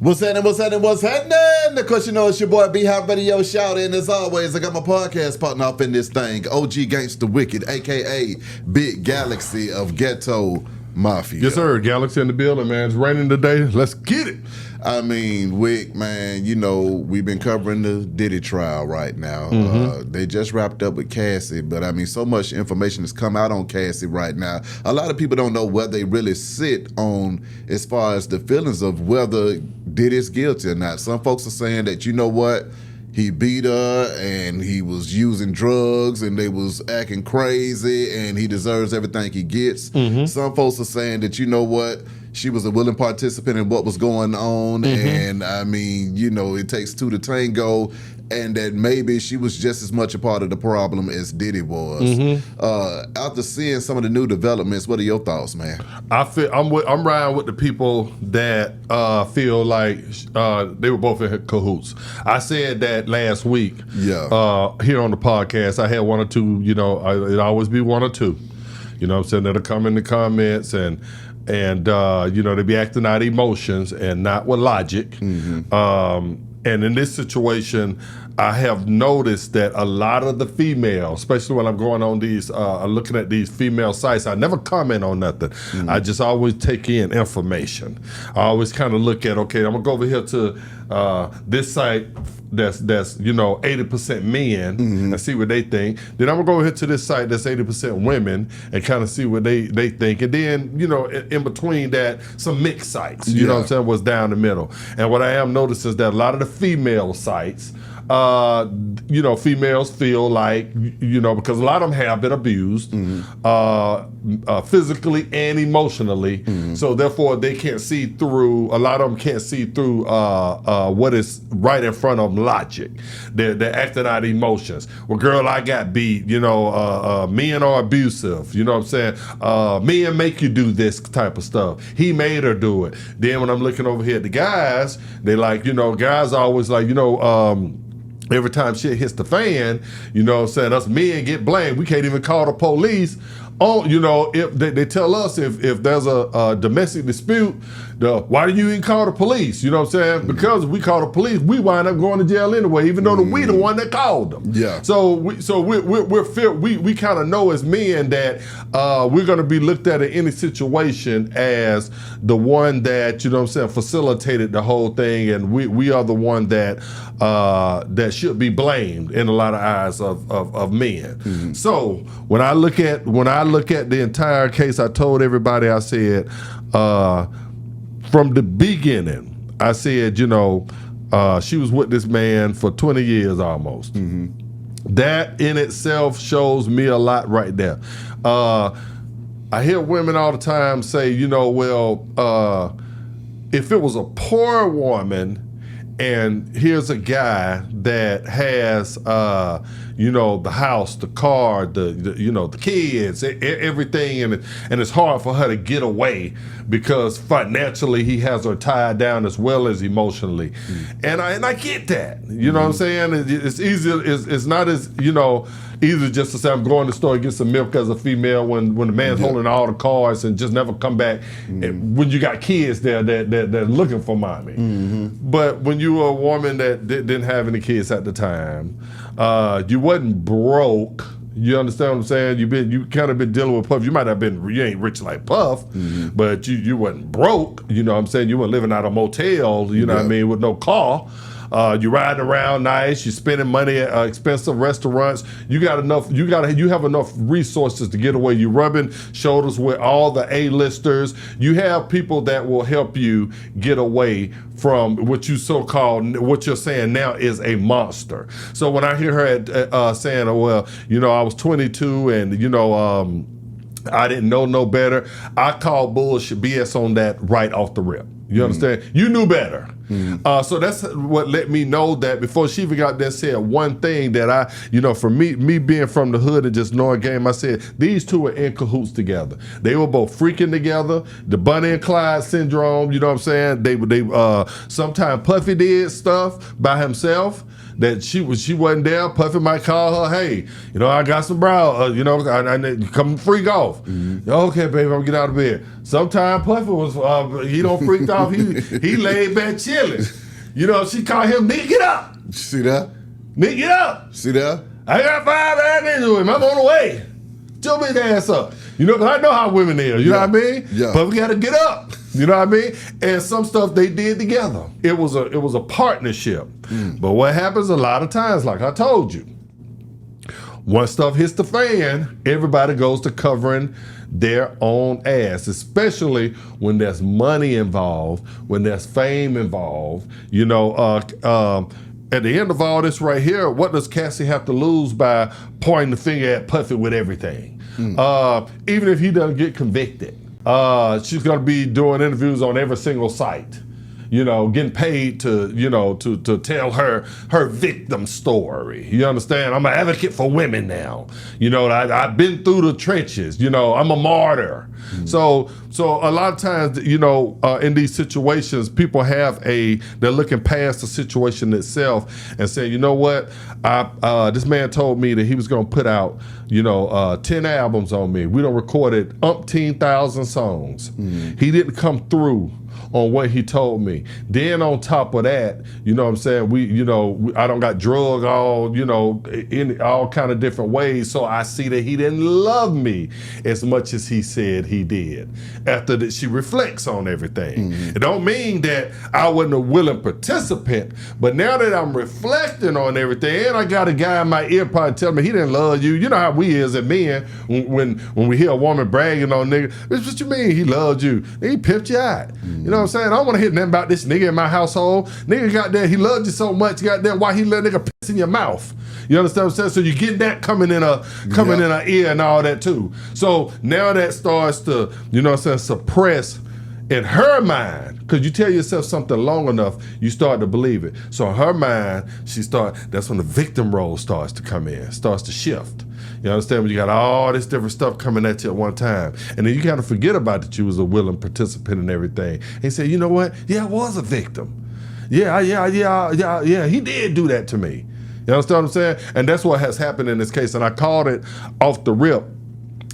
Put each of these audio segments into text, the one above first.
What's happening? Of course, you know it's your boy B-Hop Radio Shout. And as always, I got my podcast partner up in this thing, OG Gangsta Wicked, a.k.a. Big Galaxy of Ghetto Mafia. Yes, sir. Galaxy in the building, man. It's raining today. Let's get it. I mean, Wick, man, you know, we've been covering the Diddy trial right now. They just wrapped up with Cassie, but I mean, so much information has come out on Cassie right now. A lot of people don't know where they really sit on as far as the feelings of whether Diddy's guilty or not. Some folks are saying that, you know what, he beat her and he was using drugs and they was acting crazy and he deserves everything he gets. Some folks are saying that, you know what, she was a willing participant in what was going on, and I mean, you know, it takes two to tango, and that maybe she was just as much a part of the problem as Diddy was. After seeing some of the new developments, what are your thoughts, man? I'm riding with the people that feel like they were both in cahoots. I said that last week. Here on the podcast. I had one or two. You know, it always be one or two. You know what I'm saying? That'll come in the comments and you know, they be acting out emotions and not with logic. And in this situation, I have noticed that a lot of the females, especially when I'm going on these, looking at these female sites, I never comment on nothing. I just always take in information. I always kind of look at, okay, I'm gonna go over here to this site that's you know 80% men and see what they think. Then I'm gonna go over here to this site that's 80% women and kind of see what they think. And then, you know, in between that, some mixed sites. You know what I'm saying? What's down the middle. And what I am noticing is that a lot of the female sites, you know, females feel like, you know, because a lot of them have been abused physically and emotionally. So therefore they can't see through, a lot of them can't see through what is right in front of them, logic. They're acting out emotions. Well, girl, I got beat, you know, men are abusive, you know what I'm saying? Men make you do this type of stuff. He made her do it. Then when I'm looking over here at the guys, they like, you know, guys are always like, you know, every time shit hits the fan, you know what I'm saying, us men get blamed. We can't even call the police. Oh, you know, if they tell us if there's a domestic dispute, why do you even call the police? You know what I'm saying? Because if we call the police, we wind up going to jail anyway, even though we the one that called them. So we kind of know as men that we're going to be looked at in any situation as the one that, you know what I'm saying, facilitated the whole thing, and we are the one that that should be blamed in a lot of eyes of men. So when I look at the entire case, I told everybody, I said, from the beginning, I said, you know, she was with this man for 20 years almost. That in itself shows me a lot right there. I hear women all the time say, you know, well, if it was a poor woman and here's a guy that has, you know, the house, the car, the you know, the kids, everything, and it's hard for her to get away because financially he has her tied down as well as emotionally, and I get that. You know what I'm saying? It's easy. It's not as, you know, easy just to say I'm going to the store and get some milk as a female when the man's holding all the cards and just never come back. When you got kids there that looking for mommy. But when you were a woman that didn't have any kids at the time, you wasn't broke. You understand what I'm saying? You kind of been dealing with Puff. You might have been, you ain't rich like Puff, but you wasn't broke. You know what I'm saying? You weren't living out of a motel, you know what I mean, with no car. You riding around nice. You spending money at expensive restaurants. You have enough resources to get away. You rubbing shoulders with all the A-listers. You have people that will help you get away from what you're saying now is a monster. So when I hear her saying, oh, well, you know, I was 22 and, you know, I didn't know no better, I call bullshit BS on that right off the rip. You understand? You knew better. So that's what let me know that before she even got there said one thing that I, you know, for me being from the hood and just knowing game, I said, these two were in cahoots together. They were both freaking together. The Bonnie and Clyde syndrome, you know what I'm saying? They sometimes Puffy did stuff by himself that she wasn't there. Puffy might call her, hey, you know, I got some brow, you know, I come freak off. Okay, baby, I'm gonna get out of bed. Sometimes Puffy was, he don't freaked off. He laid back chill. chilling. You know, she called him, nigga, get up. See that? Nigga, get up. See that? I got 5 ass niggas with him. I'm on the way. Your big ass up. You know, because I know how women is. You know what I mean? Yeah. But we got to get up. You know what I mean? And some stuff they did together. It was a partnership. But what happens a lot of times, like I told you, once stuff hits the fan, everybody goes to covering their own ass, especially when there's money involved, when there's fame involved. You know, at the end of all this right here, what does Cassie have to lose by pointing the finger at Puffy with everything? Even if he doesn't get convicted, she's gonna be doing interviews on every single site. You know, getting paid to, you know, to tell her victim story. You understand? I'm an advocate for women now. You know, I've been through the trenches. You know, I'm a martyr. So a lot of times, you know, in these situations, people they're looking past the situation itself and saying, you know what, this man told me that he was gonna put out, you know, 10 albums on me. We done recorded umpteen thousand songs. He didn't come through on what he told me. Then on top of that, you know what I'm saying, I don't got drug all, you know, in all kind of different ways, so I see that he didn't love me as much as he said he did. After that, she reflects on everything. It don't mean that I wasn't a willing participant, but now that I'm reflecting on everything, and I got a guy in my ear probably telling me he didn't love you. You know how we is as men, when we hear a woman bragging on nigga, what you mean he loved you? He pimped you out. You know what I'm saying? I don't want to hear nothing about this nigga in my household. Nigga got there, he loved you so much, got there, why he let nigga piss in your mouth? You understand what I'm saying? So you get that coming in a ear and all that too. So now that starts to, you know what I'm saying, suppress in her mind, because you tell yourself something long enough, you start to believe it. So in her mind, that's when the victim role starts to come in, starts to shift. You understand? When you got all this different stuff coming at you at one time. And then you kind of forget about that you was a willing participant in everything. And you say, you know what? Yeah, I was a victim. Yeah, he did do that to me. You understand what I'm saying? And that's what has happened in this case. And I called it off the rip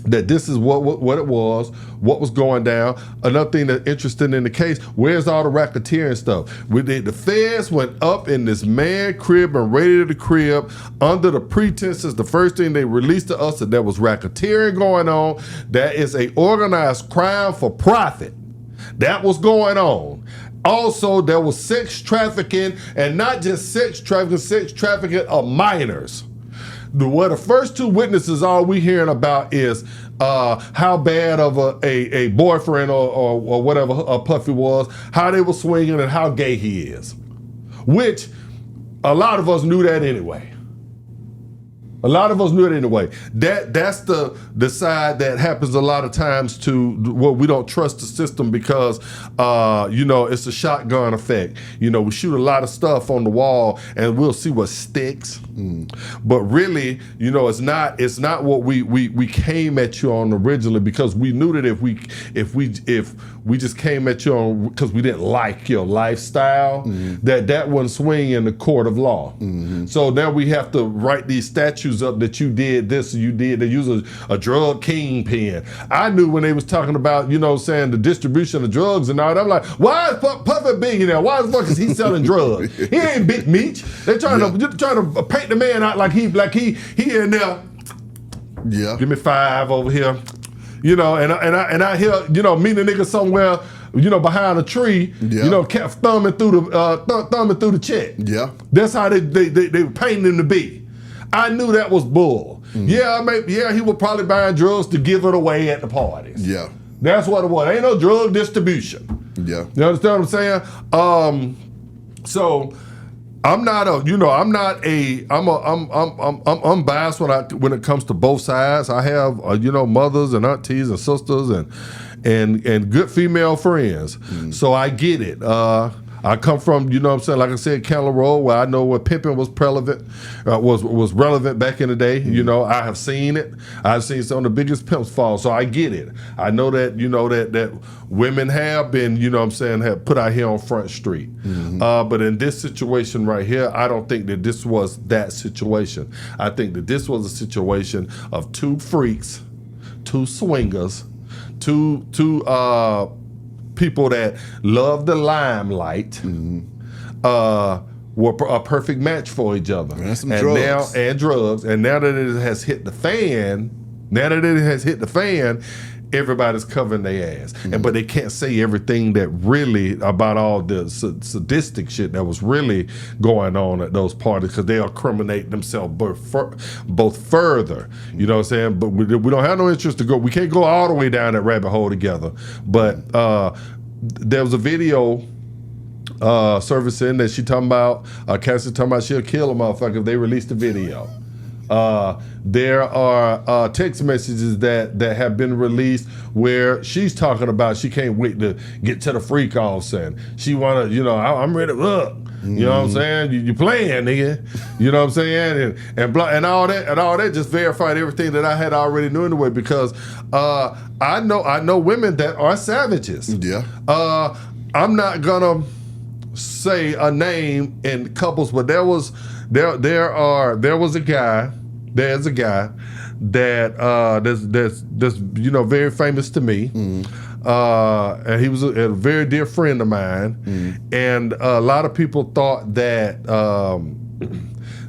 that this is what it was, what was going down. Another thing that's interesting in the case, where's all the racketeering stuff? The feds went up in this man crib and raided the crib under the pretenses, the first thing they released to us, that there was racketeering going on. That is a organized crime for profit. That was going on. Also, there was sex trafficking, and not just sex trafficking of minors. Where the first two witnesses, all we hearing about is how bad of a boyfriend or whatever Puffy was, how they were swinging, and how gay he is. Which a lot of us knew that anyway. That's the side that happens a lot of times to where we don't trust the system because, it's a shotgun effect. You know, we shoot a lot of stuff on the wall and we'll see what sticks. But really, you know, it's not what we came at you on originally, because we knew that if we just came at you on because we didn't like your lifestyle, that wouldn't swing in the court of law. So now we have to write these statutes up that you did this, you did, they use a drug kingpin. I knew when they was talking about, you know, saying the distribution of drugs and all that, I'm like, why is Puffy a billionaire? Why the fuck is he selling drugs? He ain't Big Meech. They're trying to paint the man out like he in there. Yeah. Give me 5 over here. You know, and I hear, you know, meet a nigga somewhere, you know, behind a tree, you know, kept thumbing through the check. Yeah. That's how they were painting him to be. I knew that was bull. Yeah, he was probably buying drugs to give it away at the parties. Yeah. That's what it was. Ain't no drug distribution. Yeah. You understand what I'm saying? So I'm biased when it comes to both sides. I have mothers and aunties and sisters and good female friends. So I get it. I come from, you know what I'm saying, like I said, Candler Road, where I know where pimping was was relevant back in the day. You know, I have seen it. I've seen some of the biggest pimps fall, so I get it. I know that, you know, that women have been, you know what I'm saying, have put out here on Front Street. But in this situation right here, I don't think that this was that situation. I think that this was a situation of two freaks, two swingers, two people that love the limelight, were a perfect match for each other. And some drugs. drugs. And now that it has hit the fan, everybody's covering their ass. But they can't say everything that really about all the sadistic shit that was really going on at those parties, because they'll criminate themselves both further. You know what I'm saying? But we don't have no interest to go. We can't go all the way down that rabbit hole together. But there was a video servicing that she talking about, Cassie talking about she'll kill a motherfucker if they release the video. There are text messages that have been released where she's talking about she can't wait to get to the freak offs, and she wanna, I'm ready to look. You know what I'm saying? You playing, nigga. You know what I'm saying? And all that just verified everything that I had already knew anyway, because I know women that are savages. Yeah. I'm not gonna say a name in couples, but there's a guy that's very famous to me. And he was a very dear friend of mine. And a lot of people thought that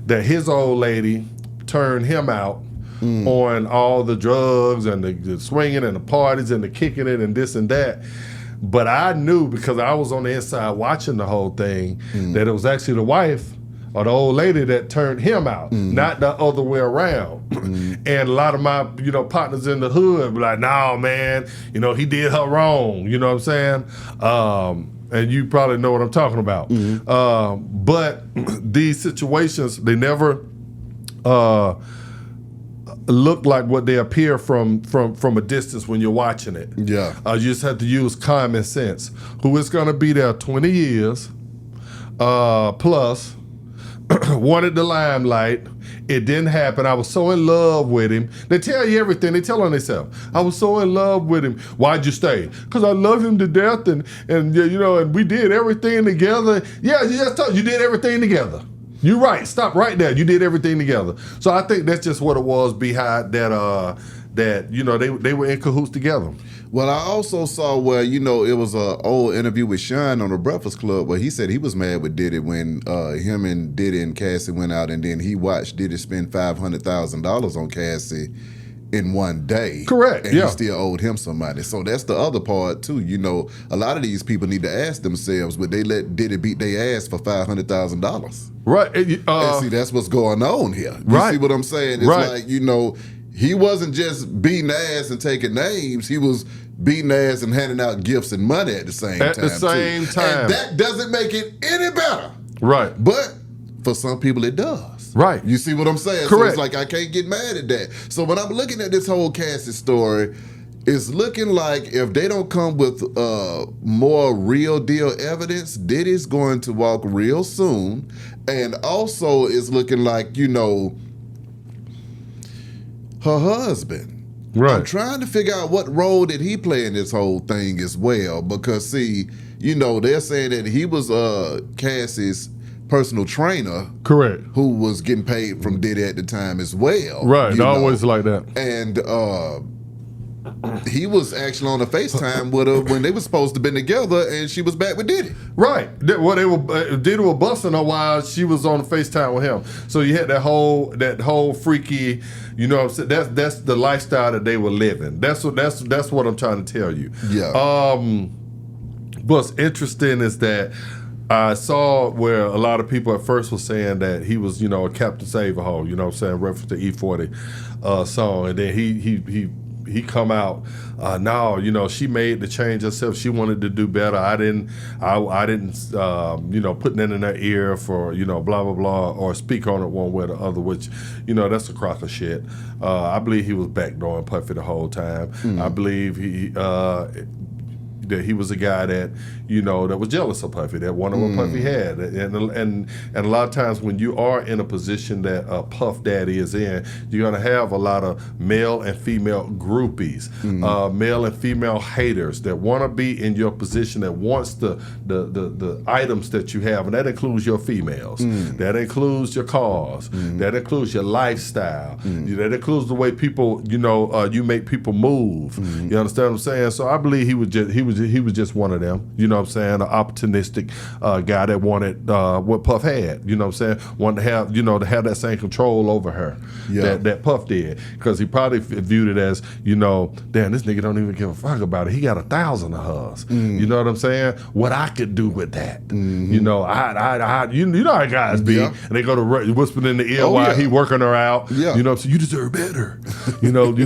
that his old lady turned him out on all the drugs and the swinging and the parties and the kicking it and this and that. But I knew, because I was on the inside watching the whole thing, that it was actually the wife or the old lady that turned him out, not the other way around. And a lot of my, partners in the hood be like, "No, man, he did her wrong." You know what I'm saying? And you probably know what I'm talking about. But these situations, they never look like what they appear from a distance when you're watching it. Yeah. You just have to use common sense. Who is going to be there 20 years plus, wanted the limelight. It didn't happen. I was so in love with him. They tell you everything. They tell on themselves. I was so in love with him. Why'd you stay? Because I love him to death, and we did everything together. Yeah, you just told you did everything together. You're right. Stop right there. You did everything together. So I think that's just what it was behind that. They were in cahoots together. Well, I also saw where, it was an old interview with Sean on the Breakfast Club where he said he was mad with Diddy when him and Diddy and Cassie went out, and then he watched Diddy spend $500,000 on Cassie in one day. Correct. And he still owed him some money. So that's the other part too. A lot of these people need to ask themselves, would they let Diddy beat their ass for $500,000? Right. And see, that's what's going on here. You see what I'm saying? It's like, he wasn't just beating ass and taking names. He was beating ass and handing out gifts and money at the same time. At the same time. And that doesn't make it any better. Right. But for some people, it does. Right. You see what I'm saying? Correct. So it's like, I can't get mad at that. So when I'm looking at this whole Cassie story, it's looking like if they don't come with more real deal evidence, Diddy's going to walk real soon. And also it's looking like, her husband. Right. I'm trying to figure out what role did he play in this whole thing as well. Because see, they're saying that he was Cassie's personal trainer. Correct. Who was getting paid from Diddy at the time as well. Right. Always like that. And he was actually on a FaceTime with her when they were supposed to be together, and she was back with Diddy. Right. Well, Diddy was busting her while she was on the FaceTime with him. So you had that whole freaky, what I'm saying? That's the lifestyle that they were living. That's what I'm trying to tell you. Yeah. What's interesting is that I saw where a lot of people at first were saying that he was, a Captain Save-A-Hole, reference to E40 song, and then he come out, no, she made the change herself. She wanted to do better. I didn't put that in her ear for, blah, blah, blah, or speak on it one way or the other, which, that's a crock of shit. I believe he was backdooring Puffy the whole time. I believe that he was a guy that, that was jealous of Puffy, that wanted what Puffy had. And a lot of times when you are in a position that Puff Daddy is in, you're going to have a lot of male and female groupies, male and female haters that want to be in your position, that wants the items that you have. And that includes your females. That includes your cars. That includes your lifestyle. That includes the way people, you make people move. You understand what I'm saying? So I believe he was was just one of them. You know what I'm saying? An opportunistic guy that wanted what Puff had. You know what I'm saying? Wanted to have to have that same control over her that Puff did, because he probably viewed it as, damn, this nigga don't even give a fuck about it. He got 1,000 of hers. You know what I'm saying? What I could do with that. You know how guys be, and they go to whisper in the ear while he working her out. So you deserve better. You let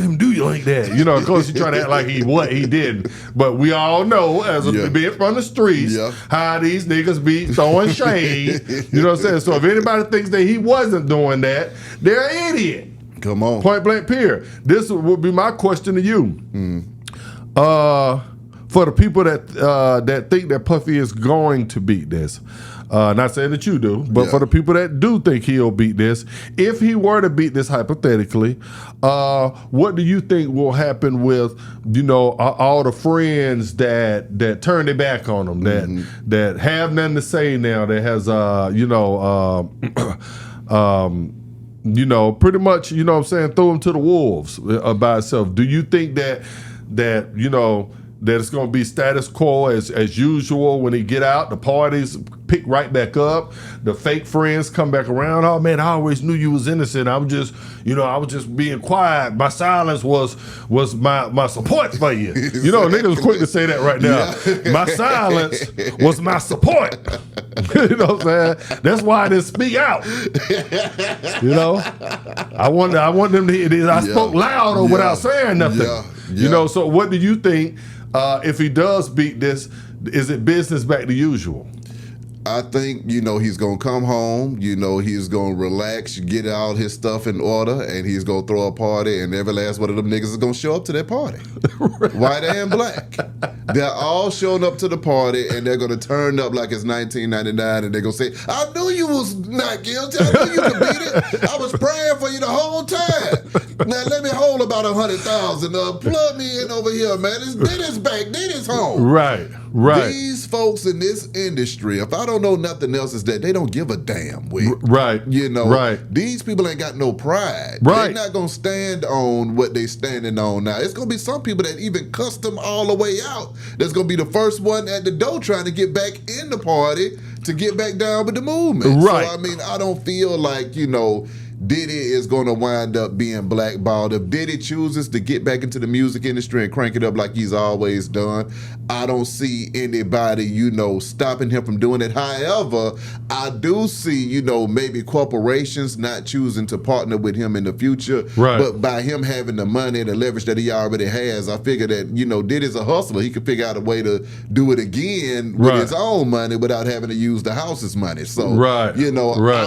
him do you like that. Of course he trying to act like he didn't, but we all know being from the streets how these niggas be throwing shade. You know what I'm saying? So if anybody thinks that he wasn't doing that, they're an idiot. Come on. Point blank period. This would be my question to you. For the people that think that Puffy is going to beat this, not saying that you do, but for the people that do think he'll beat this, if he were to beat this hypothetically, what do you think will happen with all the friends that turned their back on him, that have nothing to say now, that has pretty much, what I'm saying, throw him to the wolves by itself? Do you think that it's going to be status quo as usual when he get out? The parties pick right back up. The fake friends come back around. Oh man, I always knew you was innocent. I was just being quiet. My silence was my support for you. Niggas was quick to say that right now. My silence was my support. You know what I'm saying? That's why I didn't speak out. I want them to hear. I spoke loud or without saying nothing. So what do you think? If he does beat this, is it business back to usual? I think, he's going to come home, he's going to relax, get all his stuff in order, and he's going to throw a party, and every last one of them niggas is going to show up to that party. White and black. They're all showing up to the party, and they're going to turn up like it's 1999, and they're going to say, I knew you was not guilty. I knew you could beat it. I was praying for you the whole time. Now let me hold about 100,000. Plug me in over here, man. Diddy's back. Diddy's home. Right. These folks in this industry, if I don't know nothing else, is that they don't give a damn. Right. These people ain't got no pride. Right. They're not gonna stand on what they standing on now. It's gonna be some people that even cuss them all the way out. That's gonna be the first one at the door trying to get back in the party to get back down with the movement. Right. So I don't feel like Diddy is going to wind up being blackballed. If Diddy chooses to get back into the music industry and crank it up like he's always done, I don't see anybody, stopping him from doing it. However, I do see, maybe corporations not choosing to partner with him in the future. Right. But by him having the money and the leverage that he already has, I figure that, Diddy's a hustler. He could figure out a way to do it again with his own money without having to use the house's money. So, I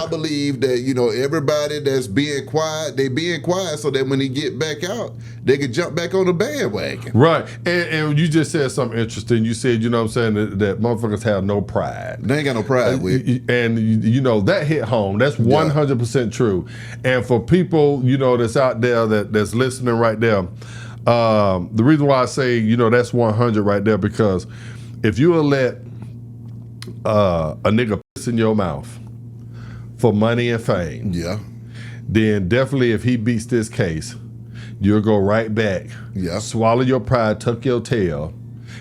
believe that, everybody that's being quiet, they being quiet so that when he get back out, they can jump back on the bandwagon. Right. And you just said something interesting. You said, that motherfuckers have no pride. They ain't got no pride, and that hit home. That's 100% true. And for people, that's out there that's listening right there, the reason why I say, that's 100 right there, because if you will let a nigga piss in your mouth for money and fame, then definitely if he beats this case, you'll go right back, swallow your pride, tuck your tail,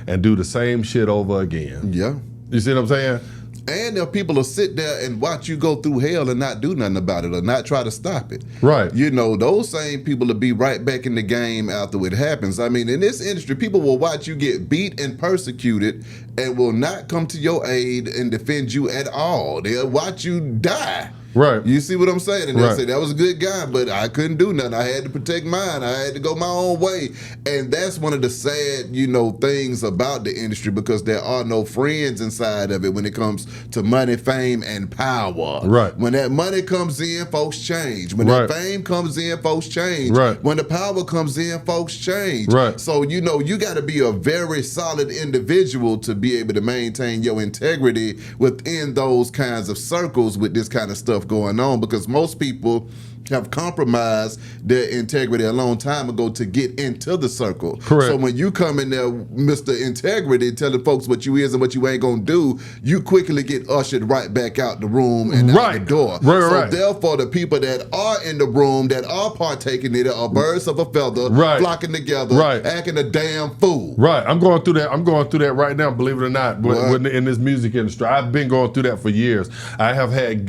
and do the same shit over again. You see what I'm saying? And there are people who sit there and watch you go through hell and not do nothing about it or not try to stop it. Right. Those same people will be right back in the game after it happens. In this industry, people will watch you get beat and persecuted and will not come to your aid and defend you at all. They'll watch you die. Right. You see what I'm saying? And they'll say, that was a good guy, but I couldn't do nothing. I had to protect mine. I had to go my own way. And that's one of the sad, things about the industry, because there are no friends inside of it when it comes to money, fame, and power. Right. When that money comes in, folks change. When that fame comes in, folks change. Right. When the power comes in, folks change. Right. So, you got to be a very solid individual to be able to maintain your integrity within those kinds of circles with this kind of stuff going on, because most people have compromised their integrity a long time ago to get into the circle. Correct. So when you come in there, Mr. Integrity, telling folks what you is and what you ain't gonna do, you quickly get ushered right back out the room and out the door. So therefore, the people that are in the room, that are partaking in it, are birds of a feather, flocking together, acting a damn fool. Right. I'm going through that. I'm going through that right now, believe it or not, in this music industry. I've been going through that for years. I have had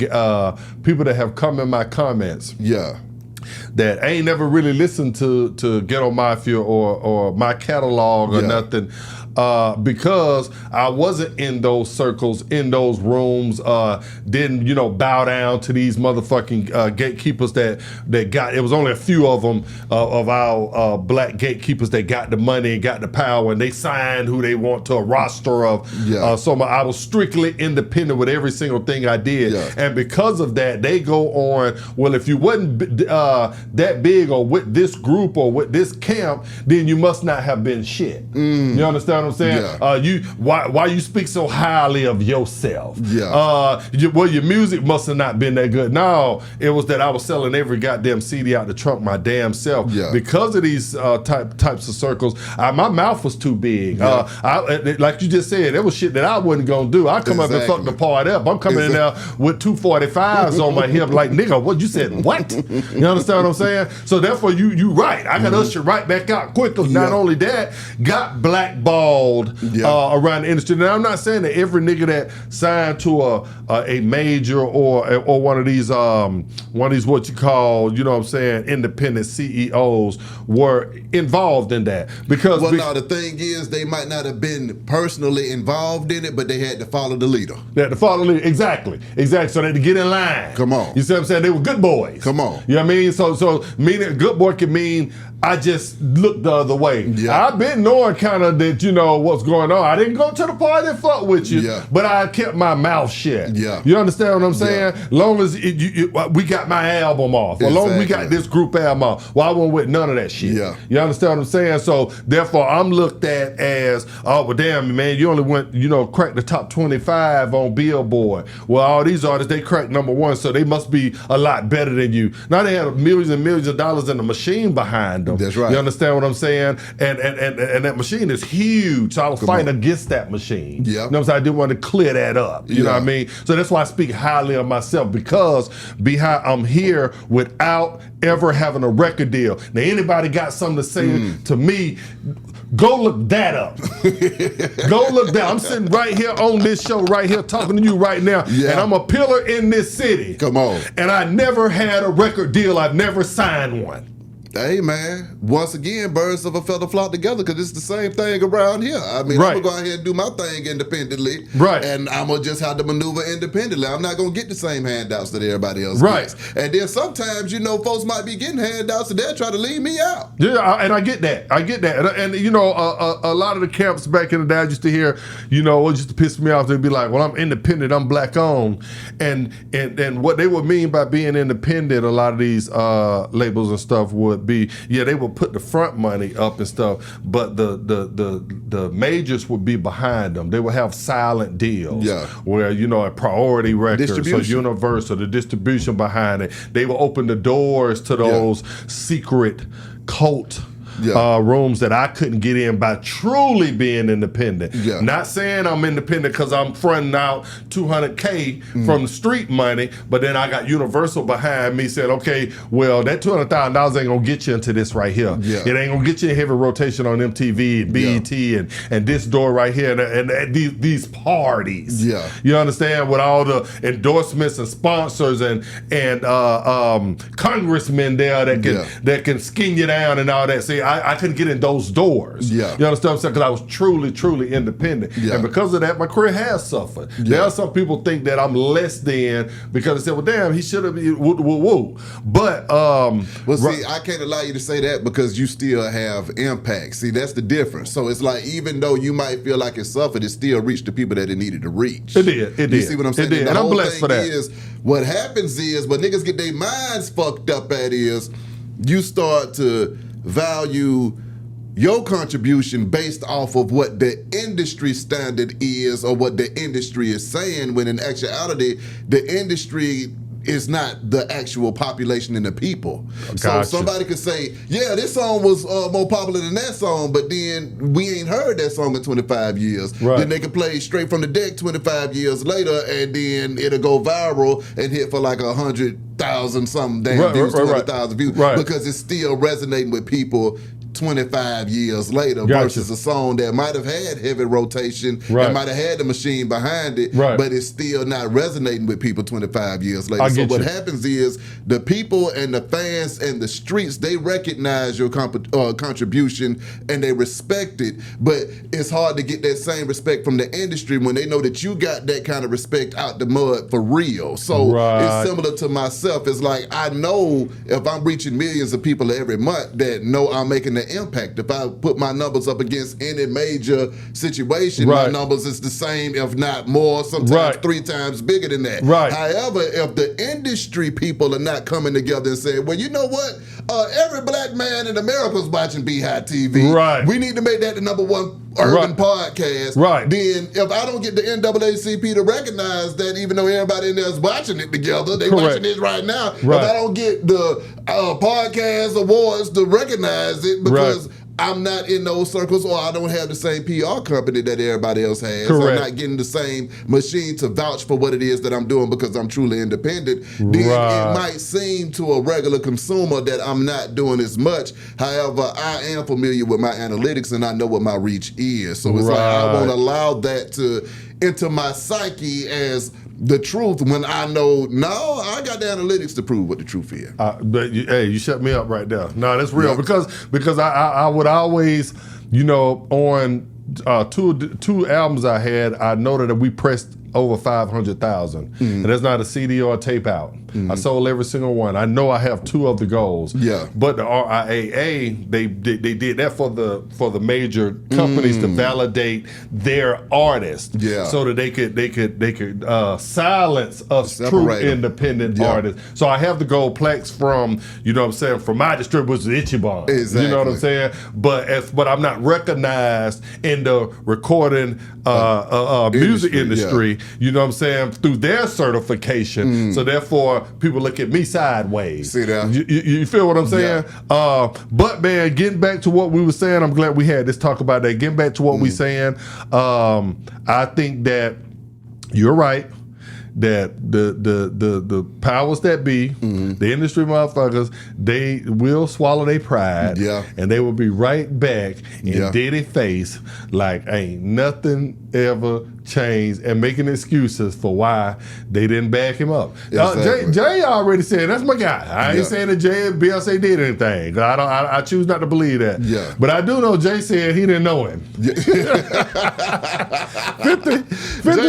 people that have come in my comments. Yeah. That ain't never really listened to Ghetto Mafia or my catalog or nothing. Because I wasn't in those circles, in those rooms, didn't, bow down to these motherfucking gatekeepers that got, it was only a few of them, of our black gatekeepers that got the money and got the power, and they signed who they want to a roster of. So I was strictly independent with every single thing I did. And because of that, they go on, well, if you wasn't that big or with this group or with this camp, then you must not have been shit. You understand what I'm saying? Why you speak so highly of yourself? Well, your music must have not been that good. No, it was that I was selling every goddamn CD out the trunk my damn self. Because of these types of circles, my mouth was too big. Like you just said, it was shit that I wasn't gonna do. I come up and fuck the part up. I'm coming in there with 245s on my hip, like, nigga, what you said? What? You understand what I'm saying? So therefore, you right. I got ushered right back out quickly. Not only that, got blackballed around the industry. Now, I'm not saying that every nigga that signed to a major or one of these what you call, you know what I'm saying, independent CEOs were involved in that. Because the thing is, they might not have been personally involved in it, but they had to follow the leader. They had to follow the leader. Exactly. So they had to get in line. Come on. You see what I'm saying? They were good boys. Come on. You know what I mean? So meaning good boy can mean I just looked the other way. I've been knowing kind of that, what's going on. I didn't go to the party and fuck with you, but I kept my mouth shut. You understand what I'm saying? Long as we got my album off, or long as we got this group album off, well, I wasn't with none of that shit. You understand what I'm saying? So therefore, I'm looked at as, oh, well, damn, man, you only went, cracked the top 25 on Billboard. Well, all these artists, they cracked #1, so they must be a lot better than you. Now they had millions and millions of dollars in the machine behind them. That's right. You understand what I'm saying? And that machine is huge. So I was fighting against that machine. You know what I'm saying? I didn't want to clear that up. You know what I mean? So that's why I speak highly of myself, because I'm here without ever having a record deal. Now, anybody got something to say to me, go look that up. Go look that. I'm sitting right here on this show, right here, talking to you right now, and I'm a pillar in this city. Come on. And I never had a record deal. I've never signed one. Hey, man, once again, birds of a feather flock together, because it's the same thing around here. I mean, I'm going to go out here and do my thing independently, and I'm going to just have to maneuver independently. I'm not going to get the same handouts that everybody else gets. And then sometimes, folks might be getting handouts and they'll try to leave me out. And I get that. And a lot of the camps back in the day, I used to hear, it used to piss me off. They'd be like, well, I'm independent, I'm black owned. And what they would mean by being independent, a lot of these labels and stuff would be, they would put the front money up and stuff, but the majors would be behind them. They would have silent deals where, a Priority Records or Universal, the distribution behind it. They will open the doors to those secret cult rooms that I couldn't get in by truly being independent. Not saying I'm independent because I'm fronting out $200K from the street money, but then I got Universal behind me saying, okay, well, that $200,000 ain't gonna get you into this right here. It ain't gonna get you in heavy rotation on MTV and BET and this door right here and these parties. You understand, with all the endorsements and sponsors and congressmen there that can skin you down and all that. See, I couldn't get in those doors. You understand what I'm saying? Because I was truly, truly independent. And because of that, my career has suffered. There are some people think that I'm less than because they said, well, damn, he should have been woo. But, see, I can't allow you to say that because you still have impact. See, that's the difference. So it's like, even though you might feel like it suffered, it still reached the people that it needed to reach. It did. You see what I'm saying? It did. And I'm blessed for that. What happens is, what niggas get their minds fucked up at is, you start to value your contribution based off of what the industry standard is or what the industry is saying, when in actuality, the industry is not the actual population and the people. Gotcha. So somebody could say, yeah, this song was more popular than that song, but then we ain't heard that song in 25 years. Right. Then they could play Straight from the Deck 25 years later, and then it'll go viral and hit for like 100,000 something damn views, 200,000 views, because it's still resonating with people 25 years later versus a song that might have had heavy rotation, that might have had the machine behind it, but it's still not resonating with people 25 years later. So what happens is the people and the fans and the streets, they recognize your contribution and they respect it, but it's hard to get that same respect from the industry when they know that you got that kind of respect out the mud for real. So it's similar to myself. It's like, I know if I'm reaching millions of people every month that know I'm making the impact. If I put my numbers up against any major situation, my numbers is the same, if not more, sometimes 3 times bigger than that. However, if the industry people are not coming together and saying, well, you know what? Every black man in America is watching Beehive TV. We need to make that the #1 urban podcast. Then if I don't get the NAACP to recognize that, even though everybody in there is watching it together, they watching it right now. If I don't get the podcast awards to recognize it because I'm not in those circles, or I don't have the same PR company that everybody else has. I'm not getting the same machine to vouch for what it is that I'm doing because I'm truly independent. Then it might seem to a regular consumer that I'm not doing as much. However, I am familiar with my analytics and I know what my reach is. So it's like I won't allow that to enter my psyche as the truth when I know, no, I got the analytics to prove what the truth is. But hey, you shut me up right there. No, that's real because I would always, you know, on two albums I had, I noted that we pressed over 500,000, and that's not a CD or a tape out. I sold every single one. I know I have 2 of the goals. But the RIAA, they did that for the major companies to validate their artists, so that they could silence us true independent artists. So I have the gold plaques from, you know what I'm saying, from my distributors, Ichiban. You know what I'm saying? But I'm not recognized in the recording music industry. You know what I'm saying, through their certification. So therefore, people look at me sideways. See that? You feel what I'm saying? But man, getting back to what we were saying, I'm glad we had this talk about that. Getting back to what we saying, I think that you're right. That the powers that be, the industry motherfuckers, they will swallow their pride, and they will be right back in Diddy face like ain't nothing ever changed, and making excuses for why they didn't back him up. Jay already said that's my guy. I ain't saying that Jay and Beyonce did anything. I choose not to believe that. But I do know Jay said he didn't know him. 50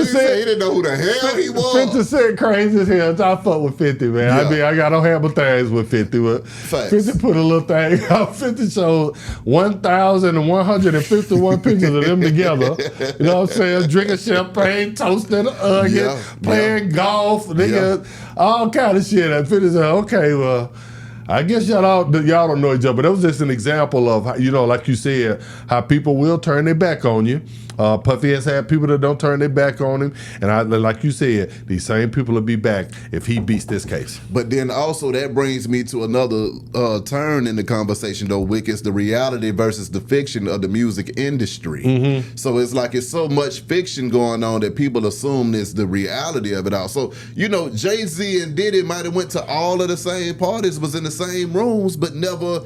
said he didn't know who the hell he was. 50 Cent crazy as hell. I fuck with 50, man. I mean, I don't have my things with 50. But 50 put a little thing out. 50 showed 1,151 pictures of them together. You know what I'm saying? Drinking champagne, toasting, playing golf, nigga, all kind of shit. And 50 said, okay, well, I guess y'all don't know each other, but that was just an example of how, you know, like you said, how people will turn their back on you. Puffy has had people that don't turn their back on him, and like you said, these same people will be back if he beats this case. But then also that brings me to another turn in the conversation, though, Wick, is the reality versus the fiction of the music industry. So it's like it's so much fiction going on that people assume it's the reality of it all. So, you know, Jay-Z and Diddy might have went to all of the same parties, was in the same rooms, but never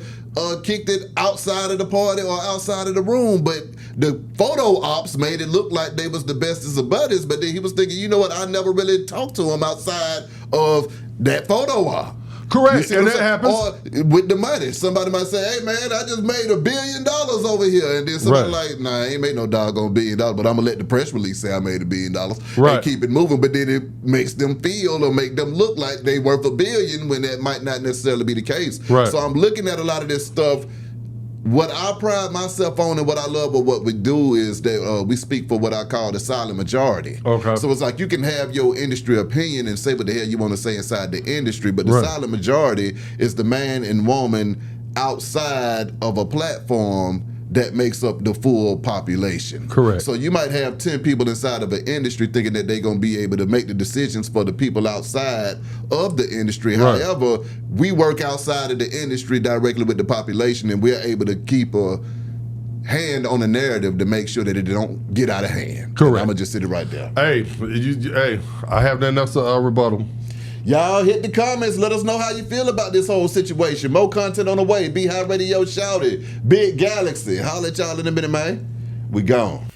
kicked it outside of the party or outside of the room. But the photo ops made it look like they was the bestest of buddies, but then he was thinking, you know what, I never really talked to him outside of that photo op. Correct, and that happens. Or with the money. Somebody might say, hey man, I just made $1 billion over here. And then somebody like, nah, I ain't made no doggone $1 billion, but I'm gonna let the press release say I made $1 billion and keep it moving. But then it makes them feel or make them look like they worth $1 billion when that might not necessarily be the case. So I'm looking at a lot of this stuff. What I pride myself on and what I love about what we do is that we speak for what I call the silent majority. So it's like you can have your industry opinion and say what the hell you want to say inside the industry, but the silent majority is the man and woman outside of a platform that makes up the full population. Correct. So you might have 10 people inside of an industry thinking that they're going to be able to make the decisions for the people outside of the industry. Right. However, we work outside of the industry directly with the population, and we're able to keep a hand on the narrative to make sure that it don't get out of hand. Correct. I'm gonna just sit it right there. Hey, I have nothing else to rebuttal. Y'all hit the comments. Let us know how you feel about this whole situation. More content on the way. Be High Radio, shout it. Big Galaxy. Holla at y'all in a minute, man. We gone.